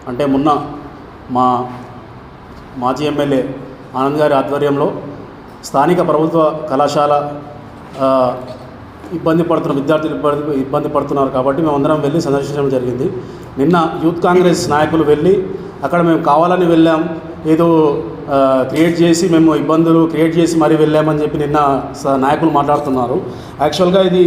అంటే మొన్న మా మాజీ ఎమ్మెల్యే ఆనంద్ గారి ఆధ్వర్యంలో స్థానిక ప్రభుత్వ కళాశాల విద్యార్థులు ఇబ్బంది పడుతున్నారు కాబట్టి మేమందరం వెళ్ళి సందర్శించడం జరిగింది. నిన్న యూత్ కాంగ్రెస్ నాయకులు వెళ్ళి అక్కడ మేము కావాలని వెళ్ళాం, ఏదో క్రియేట్ చేసి మేము ఇబ్బందులు క్రియేట్ చేసి మరీ వెళ్ళామని చెప్పి నిన్న నాయకులు మాట్లాడుతున్నారు. యాక్చువల్గా ఇది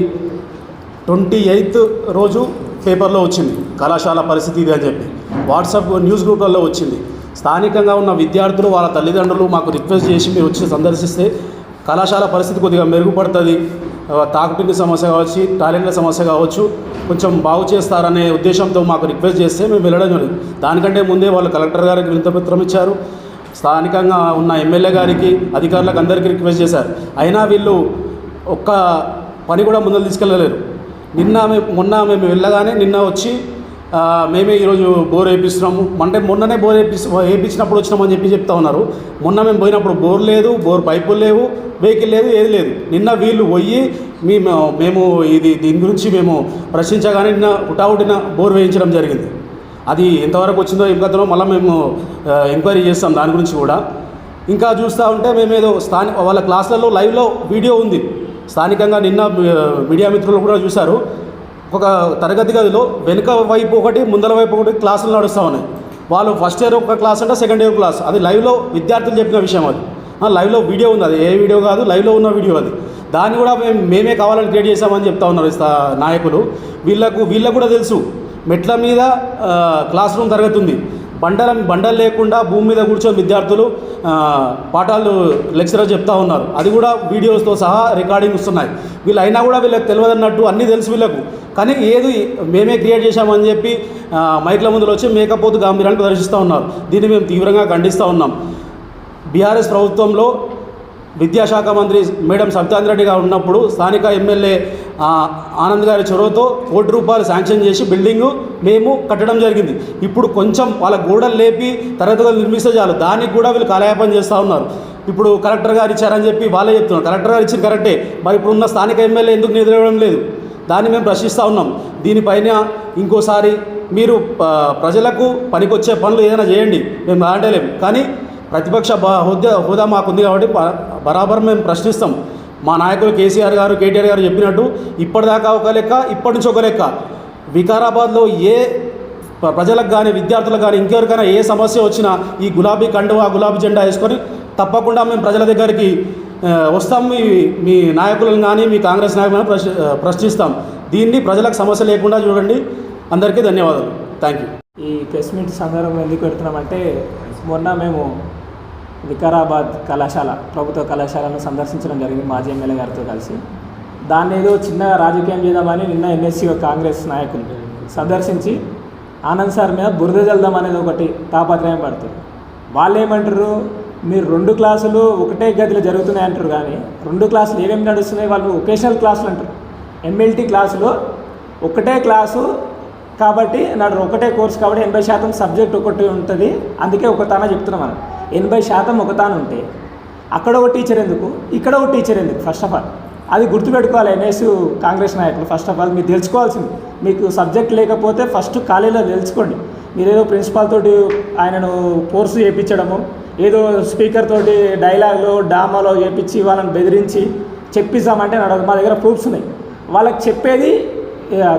28th రోజు పేపర్లో వచ్చింది కళాశాల పరిస్థితి ఇది అని చెప్పి, వాట్సాప్ న్యూస్ గ్రూప్లలో వచ్చింది. స్థానికంగా ఉన్న విద్యార్థులు వాళ్ళ తల్లిదండ్రులు మాకు రిక్వెస్ట్ చేసి మీరు వచ్చి సందర్శిస్తే కళాశాల పరిస్థితి కొద్దిగా మెరుగుపడుతుంది, తాగునీటి సమస్య కావచ్చు, టాయిలెట్ల సమస్య కావచ్చు, కొంచెం బాగు చేస్తారనే ఉద్దేశంతో మాకు రిక్వెస్ట్ చేస్తే మేము వెళ్ళడం జరిగింది. దానికంటే ముందే వాళ్ళు కలెక్టర్ గారికి వినతిపత్రం ఇచ్చారు, స్థానికంగా ఉన్న ఎమ్మెల్యే గారికి, అధికారులకు అందరికీ రిక్వెస్ట్ చేశారు. అయినా వీళ్ళు ఒక్క పని కూడా ముందుకు తీసుకెళ్ళలేరు. మొన్న మేము వెళ్ళగానే నిన్న వచ్చి మేమే ఈరోజు బోర్ వేయిస్తున్నాము అంటే మొన్ననే బోర్ వేయించినప్పుడు వచ్చినామని చెప్తా ఉన్నారు. మొన్న మేము పోయినప్పుడు బోర్ లేదు, బోర్ పైపులు లేవు, వెహికల్ లేదు, ఏది లేదు. నిన్న వీళ్ళు పోయి మేము దీని గురించి మేము ప్రశ్నించగానే నిన్న హుటాహుటిన బోర్ వేయించడం జరిగింది. అది ఎంతవరకు వచ్చిందో ఇంకతలో మళ్ళీ మేము ఎంక్వైరీ చేస్తాం దాని గురించి కూడా. ఇంకా చూస్తూ ఉంటే మేమేదో వాళ్ళ క్లాసులలో లైవ్లో వీడియో ఉంది. స్థానికంగా నిన్న మీడియా మిత్రులు కూడా చూశారు. ఒక తరగతి గదిలో వెనుక వైపు ఒకటి, ముందర వైపు ఒకటి క్లాసులు నడుస్తూ ఉన్నాయి. వాళ్ళు ఫస్ట్ ఇయర్ ఒక క్లాస్ అంటే సెకండ్ ఇయర్ క్లాస్, అది లైవ్లో విద్యార్థులు చెప్పిన విషయం. అది లైవ్లో వీడియో ఉంది, అది ఏ వీడియో కాదు, లైవ్లో ఉన్న వీడియో అది. దాన్ని కూడా మేమే కావాలని క్రియేట్ చేసామని చెప్తా ఉన్నారు నాయకులు. వీళ్ళకు కూడా తెలుసు మెట్ల మీద క్లాస్ రూమ్ తరగతి ఉంది, బండలు లేకుండా భూమి మీద కూర్చొని విద్యార్థులు పాఠాలు లెక్చరర్ చెప్తా ఉన్నారు. అది కూడా వీడియోస్తో సహా రికార్డింగ్ వస్తున్నాయి. వీళ్ళు అయినా కూడా వీళ్ళకి తెలియదన్నట్టు అన్నీ తెలుసు వీళ్ళకు, కానీ ఏది మేమే క్రియేట్ చేశామని చెప్పి మైక్ల ముందులో వచ్చి మేకపోతు గాంభీర్యాన్ని ప్రదర్శిస్తూ ఉన్నారు. దీన్ని మేము తీవ్రంగా ఖండిస్తూ ఉన్నాం. బీఆర్ఎస్ ప్రభుత్వంలో విద్యాశాఖ మంత్రి మేడం సత్యేంద్ర గారు ఉన్నప్పుడు స్థానిక ఎమ్మెల్యే ఆనంద్ గారి చొరవతో ₹1 కోటి శాంక్షన్ చేసి బిల్డింగు మేము కట్టడం జరిగింది. ఇప్పుడు కొంచెం వాళ్ళ గోడలు లేపి తరగతులు నిర్మిస్తే చాలు, దానికి కూడా వీళ్ళు కాలయాపన చేస్తూ ఉన్నారు. ఇప్పుడు కలెక్టర్ గారు ఇచ్చారని చెప్పి వాళ్ళే చెప్తున్నారు. కలెక్టర్ గారు ఇచ్చింది కరెక్టే, మరి ఇప్పుడున్న స్థానిక ఎమ్మెల్యే ఎందుకు నిలవడం లేదు, దాన్ని మేము ప్రశ్నిస్తూ ఉన్నాం. దీనిపైన ఇంకోసారి మీరు ప్రజలకు పనికొచ్చే పనులు ఏదైనా చేయండి, మేము ఆడలేము, కానీ ప్రతిపక్ష హోదా మాకుంది కాబట్టి బరాబర్ మేము ప్రశ్నిస్తాం. మా నాయకులు కేసీఆర్ గారు, కేటీఆర్ గారు చెప్పినట్టు ఇప్పటిదాకా ఒక లెక్క, ఇప్పటి నుంచి ఒక లెక్క. వికారాబాద్లో ఏ ప్రజలకు కానీ, విద్యార్థులకు కానీ, ఇంకెవరికైనా ఏ సమస్య వచ్చినా ఈ గులాబీ కండువా, గులాబీ జెండా వేసుకొని తప్పకుండా మేము ప్రజల దగ్గరికి వస్తాం. మీ నాయకులను కానీ, మీ కాంగ్రెస్ నాయకులను ప్రశ్నిస్తాం. దీన్ని ప్రజలకు సమస్య లేకుండా చూడండి. అందరికీ ధన్యవాదాలు. Thank you. ఈ ప్రెస్ మీట్ సందర్భం ఎందుకు పెడుతున్నామంటే, మొన్న మేము వికారాబాద్ కళాశాల, ప్రభుత్వ కళాశాలను సందర్శించడం జరిగింది మాజీ ఎమ్మెల్యే గారితో కలిసి. దాన్ని ఏదో చిన్నగా రాజకీయం చేద్దామని నిన్న ఎన్ఎస్సీ కాంగ్రెస్ నాయకులు సందర్శించి ఆనంద్ సార్ మీద బురద జల్దాం అనేది ఒకటి తాపత్రయం పడుతుంది. వాళ్ళు ఏమంటారు, మీరు 2 క్లాసులు ఒకటే గదిలో జరుగుతున్నాయి అంటారు, కానీ 2 క్లాసులు ఏమేమి నడుస్తున్నాయి, వాళ్ళు ఒకేషనల్ క్లాసులు అంటారు. MLT క్లాసులో ఒకటే క్లాసు కాబట్టి ఒకటే కోర్సు కాబట్టి 80% సబ్జెక్ట్ ఒకటి ఉంటుంది, అందుకే ఒక తాన చెప్తున్నాం మనం. 80% ఒక తాను ఉంటే అక్కడ ఒక టీచర్ ఎందుకు, ఇక్కడ ఒక టీచర్ ఎందుకు? ఫస్ట్ ఆఫ్ ఆల్ అది గుర్తుపెట్టుకోవాలి ఎన్ఎస్ కాంగ్రెస్ నాయకులు. ఫస్ట్ ఆఫ్ ఆల్ మీరు తెలుసుకోవాల్సింది, మీకు సబ్జెక్ట్ లేకపోతే ఫస్ట్ కాలేజీలో తెలుసుకోండి. మీరేదో ప్రిన్సిపాల్ తోటి ఆయనను కోర్సు చేయించడము, ఏదో స్పీకర్ తోటి డైలాగ్లో డ్రామాలో చేయించి వాళ్ళని బెదిరించి చెప్పిస్తామంటే నడవదు. మా దగ్గర ప్రూఫ్స్ ఉన్నాయి. వాళ్ళకి చెప్పేది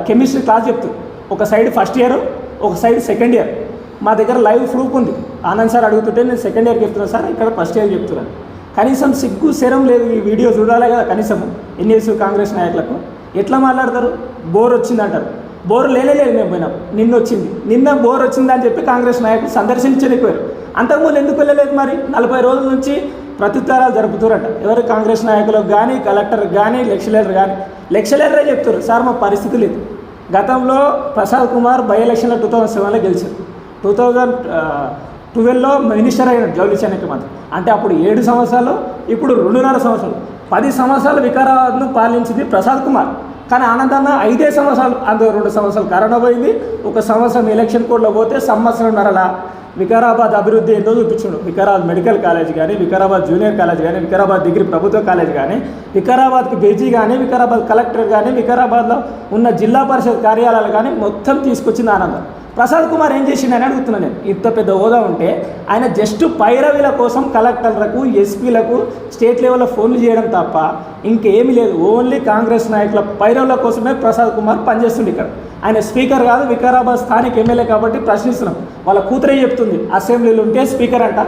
కెమిస్ట్రీ క్లాస్ చెప్తుంది, ఒక సైడ్ ఫస్ట్ ఇయర్, ఒక సైడ్ సెకండ్ ఇయర్. మా దగ్గర లైవ్ ప్రూఫ్ ఉంది. ఆనంద్ సార్ అడుగుతుంటే నేను సెకండ్ ఇయర్ చెప్తున్నాను సార్, ఇక్కడ ఫస్ట్ ఇయర్ చెప్తున్నాను. కనీసం సిగ్గు శరం లేదు. ఈ వీడియో చూడాలి కదా కనీసం ఎన్ఎస్ కాంగ్రెస్ నాయకులకు. ఎట్లా మాట్లాడతారు? బోర్ వచ్చిందంటారు. బోర్ లేదు మేము పోయినప్పుడు, నిన్న బోర్ వచ్చిందని చెప్పి కాంగ్రెస్ నాయకులు సందర్శించలేకపోయారు. అంతకుముందు ఎందుకు వెళ్ళలేదు? మరి 40 రోజుల నుంచి ప్రత్యుత్తరాలు జరుపుతారట. ఎవరు? కాంగ్రెస్ నాయకులకు కానీ, కలెక్టర్కి కానీ, లెక్చరరే చెప్తారు, సార్ మా పరిస్థితి లేదు. గతంలో ప్రసాద్ కుమార్ బై ఎలక్షన్లో 2007లో గెలిచారు. 2012లో మినిస్టర్ అయినాడు జౌళి శాఖ మంత్రి. అంటే అప్పుడు 7 సంవత్సరాలు, ఇప్పుడు 2.5 సంవత్సరాలు, 10 సంవత్సరాలు వికారాబాద్ను పాలించింది ప్రసాద్ కుమార్. కానీ ఆనందన్న 5 సంవత్సరాలు, అందులో 2 సంవత్సరాలు కరోనా పోయింది, 1 సంవత్సరం ఎలక్షన్ కోడ్లో పోతే సంవత్సరంన్నరలా వికారాబాద్ అభివృద్ధి ఏందో చూపించాడు. వికారాబాద్ మెడికల్ కాలేజ్ కానీ, వికారాబాద్ జూనియర్ కాలేజ్ కానీ, వికారాబాద్ డిగ్రీ ప్రభుత్వ కాలేజ్ కానీ, వికారాబాద్కి బెజీ కానీ, వికారాబాద్ కలెక్టర్ కానీ, వికారాబాద్లో ఉన్న జిల్లా పరిషత్ కార్యాలయాలు కానీ మొత్తం తీసుకొచ్చింది ఆనందం. ప్రసాద్ కుమార్ ఏం చేసిండని అడుగుతున్నాను నేను. ఇంత పెద్ద హోదా ఉంటే ఆయన జస్ట్ పైరవీల కోసం కలెక్టర్లకు, ఎస్పీలకు స్టేట్ లెవెల్లో ఫోన్లు చేయడం తప్ప ఇంకేమీ లేదు. ఓన్లీ కాంగ్రెస్ నాయకుల పైరవుల కోసమే ప్రసాద్ కుమార్ పనిచేస్తుంది ఇక్కడ. ఆయన స్పీకర్ కాదు, వికారాబాద్ స్థానిక ఎమ్మెల్యే కాబట్టి ప్రశ్నిస్తున్నాం. వాళ్ళ కూతురే చెప్తుంది అసెంబ్లీలో ఉంటే స్పీకర్ అంట,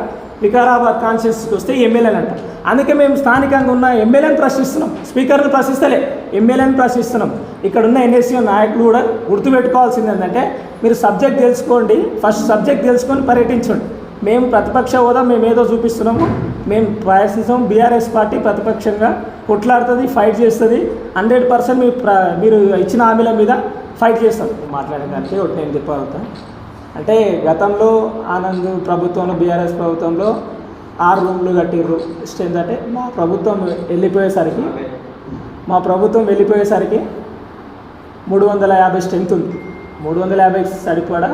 వికారాబాద్ కాన్స్టిట్యూన్సీకి వస్తే ఎమ్మెల్యేలు అంట. అందుకే మేము స్థానికంగా ఉన్న ఎమ్మెల్యేని ప్రశ్నిస్తున్నాం, స్పీకర్ని ప్రశ్నిస్తలే, ఎమ్మెల్యేని ప్రశ్నిస్తున్నాం. ఇక్కడ ఉన్న ఎన్ఎస్సీ నాయకులు కూడా గుర్తుపెట్టుకోవాల్సింది ఏంటంటే, మీరు సబ్జెక్ట్ తెలుసుకోండి, ఫస్ట్ సబ్జెక్ట్ తెలుసుకొని పర్యటించండి. మేము ప్రతిపక్ష హోదా మేము ఏదో చూపిస్తున్నాము, మేము ప్రయత్నిస్తాం. బీఆర్ఎస్ పార్టీ ప్రతిపక్షంగా కొట్లాడుతుంది, ఫైట్ చేస్తుంది. 100% మీరు ఇచ్చిన హామీల మీద ఫైట్ చేస్తాం. మాట్లాడడానికి ఒకటి నేను చెప్పగలుగుతా అంటే, గతంలో ఆనంద్ ప్రభుత్వంలో, బీఆర్ఎస్ ప్రభుత్వంలో 6 రూమ్లు కట్టిర్రు. స్ట్రెంత్ అంటే మా ప్రభుత్వం వెళ్ళిపోయేసరికి 350 స్ట్రెంత్ ఉంది. 350 సరిపడా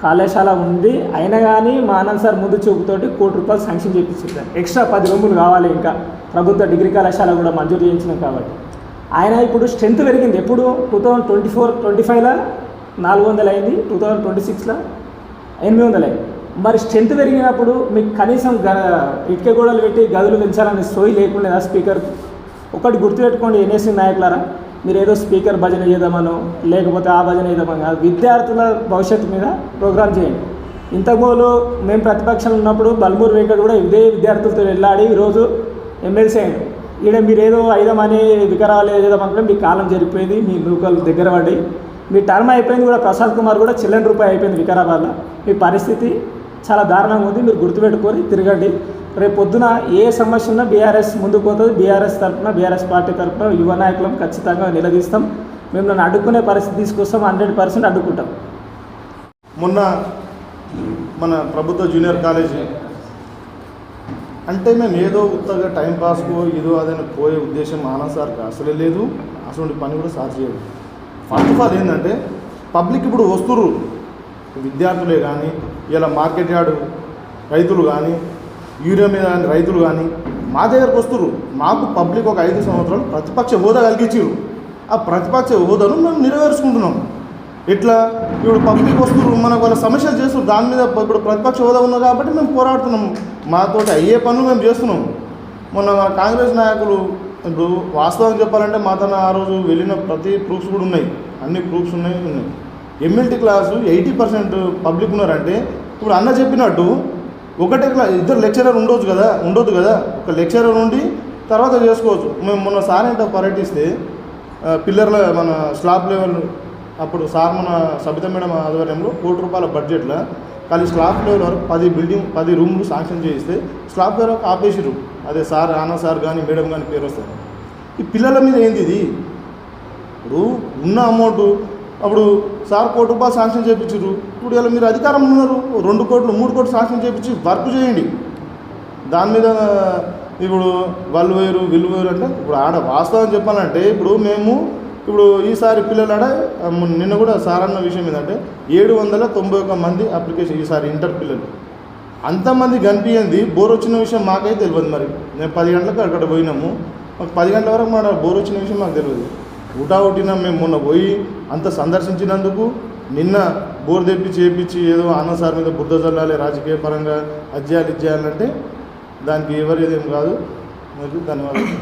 కళాశాల ఉంది. అయినా కానీ మా ఆనంద్ సార్ ముందు చూపుతోటి ₹1 కోటి శాంక్షన్ చేయించారు. ఎక్స్ట్రా 10 రూములు కావాలి, ఇంకా ప్రభుత్వ డిగ్రీ కళాశాల కూడా మంజూరు చేయించినాం కాబట్టి. ఆయన ఇప్పుడు స్ట్రెంత్ పెరిగింది. ఎప్పుడు 2024-25లో 400 అయింది, 2026లో 800 అయింది. మరి స్ట్రెంత్ పెరిగినప్పుడు మీకు కనీసం ఇటుక గోడలు పెట్టి గదులు పెంచాలనే సోయి లేకుండా స్పీకర్కి. ఒకటి గుర్తుపెట్టుకోండి ఎన్ఎస్సీ నాయకులారా, మీరు ఏదో స్పీకర్ భజన చేద్దామనో లేకపోతే ఆ భజన చేద్దామని కాదు, విద్యార్థుల భవిష్యత్తు మీద ప్రోగ్రామ్ చేయండి. ఇంతకుముందు మేము ప్రతిపక్షంలో ఉన్నప్పుడు బల్మూరు వెంకట్ కూడా ఇదే విద్యార్థులతో వెళ్ళాడి ఈరోజు ఎమ్మెల్సీ అయ్యాడు. ఈడ మీరు ఏదో అయిదామని వికారాలు చేద్దామనుకుంటే మీ కాలం జరిగిపోయింది, మీ నూకలు దగ్గర పడి మీ టర్మ్ అయిపోయింది. కూడా ప్రసాద్ కుమార్ కూడా ₹1,000,000 అయిపోయింది వికారాబాద్లో. మీ పరిస్థితి చాలా దారుణంగా ఉంది. మీరు గుర్తుపెట్టుకొని తిరగండి. రేపు పొద్దున ఏ సమస్య ఉన్నా బీఆర్ఎస్ ముందుకు పోతుంది. బీఆర్ఎస్ తరఫున, బీఆర్ఎస్ పార్టీ తరఫున యువ నాయకులను ఖచ్చితంగా నిలదీస్తాం. మేము నన్ను అడ్డుకునే పరిస్థితి తీసుకొస్తాం, 100% అడ్డుకుంటాం. మొన్న మన ప్రభుత్వ జూనియర్ కాలేజీ అంటే మేము ఏదో ఉత్తగా టైంపాస్కో ఏదో అదైనా పోయే ఉద్దేశం ఆనంద్ సార్కి అసలే లేదు. అసలు పని కూడా సార్ చేయదు. ఫస్ట్ ఆఫ్ ఆల్ ఏంటంటే, పబ్లిక్ ఇప్పుడు వస్తురు, విద్యార్థులే కానీ, ఇలా మార్కెట్ యార్డు రైతులు కానీ, యూరియా మీద రైతులు కానీ మా దగ్గరకు వస్తురు. మాకు పబ్లిక్ ఒక 5 సంవత్సరాలు ప్రతిపక్ష హోదా కలిగించారు. ఆ ప్రతిపక్ష హోదాను మేము నెరవేర్చుకుంటున్నాం. ఇట్లా ఇప్పుడు పబ్లిక్ వస్తురు, మనకు వాళ్ళ సమస్యలు చేస్తున్నారు. దాని మీద ఇప్పుడు ప్రతిపక్ష హోదా ఉంది కాబట్టి మేము పోరాడుతున్నాం. మాతోటి అయ్యే పనులు మేము చేస్తున్నాం. మొన్న కాంగ్రెస్ నాయకులు ఇప్పుడు వాస్తవం చెప్పాలంటే మాతో ఆ రోజు వెళ్ళిన ప్రతి ప్రూఫ్స్ కూడా ఉన్నాయి, అన్ని ప్రూఫ్స్ ఉన్నాయి. ఎమ్మెల్టీ క్లాసు 80% పబ్లిక్ ఉన్నారంటే, ఇప్పుడు అన్న చెప్పినట్టు ఒకటే క్లాస్ 2 లెక్చరర్ ఉండొద్దు కదా. ఒక లెక్చరర్ ఉండి తర్వాత చేసుకోవచ్చు. మేము మొన్న సార్ ఏంటో పర్యటిస్తే పిల్లర్ల మన స్లాబ్ లెవెల్ అప్పుడు సార్ మన సబిత మేడం ఆధ్వర్యంలో ₹1 కోటి బడ్జెట్లో కానీ స్లాబ్ లెవెల్ వరకు 10 రూమ్లు శాంక్షన్ చేయిస్తే స్లాబ్ లెవెల్ వరకు ఆపేసిరు. అదే సార్ ఆనంద్ సార్ కానీ మేడం కానీ పేరు వస్తారు. ఈ పిల్లల మీద ఏంది ఇది? ఇప్పుడు ఉన్న అమౌంట్ అప్పుడు సార్ ₹1 కోటి శాంక్షన్ చేయించారు. ఇప్పుడు ఇలా మీరు అధికారం ఉన్నారు, 2 కోట్లు 3 కోట్లు శాంక్షన్ చేయించి వర్క్ చేయండి. దాని మీద ఇప్పుడు వాళ్ళు వేరు వీళ్ళు వేరు అంటే, ఇప్పుడు ఆడ వాస్తవం చెప్పాలంటే ఇప్పుడు ఈసారి పిల్లలు నిన్న కూడా సార్ అన్న విషయం ఏంటంటే 791 మంది అప్లికేషన్ ఈసారి ఇంటర్ పిల్లలు. అంతమంది కనిపించింది. బోర్ వచ్చిన విషయం మాకైతే తెలియదు. మరి నేను 10 గంటలకు అక్కడ పోయినాము, మాకు 10 గంటల వరకు మన బోర్ వచ్చిన విషయం మాకు తెలియదు. ఉట్టినా మేము మొన్న పోయి అంత సందర్శించినందుకు నిన్న బోర్ చేపించి ఏదో ఆనంద్ సార్ మీద బుద్ధ జల్లాలి రాజకీయ పరంగా అజ్జాలు ఇచ్చేయాలంటే దానికి ఎవరు ఏదేం కాదు. మీకు ధన్యవాదాలు.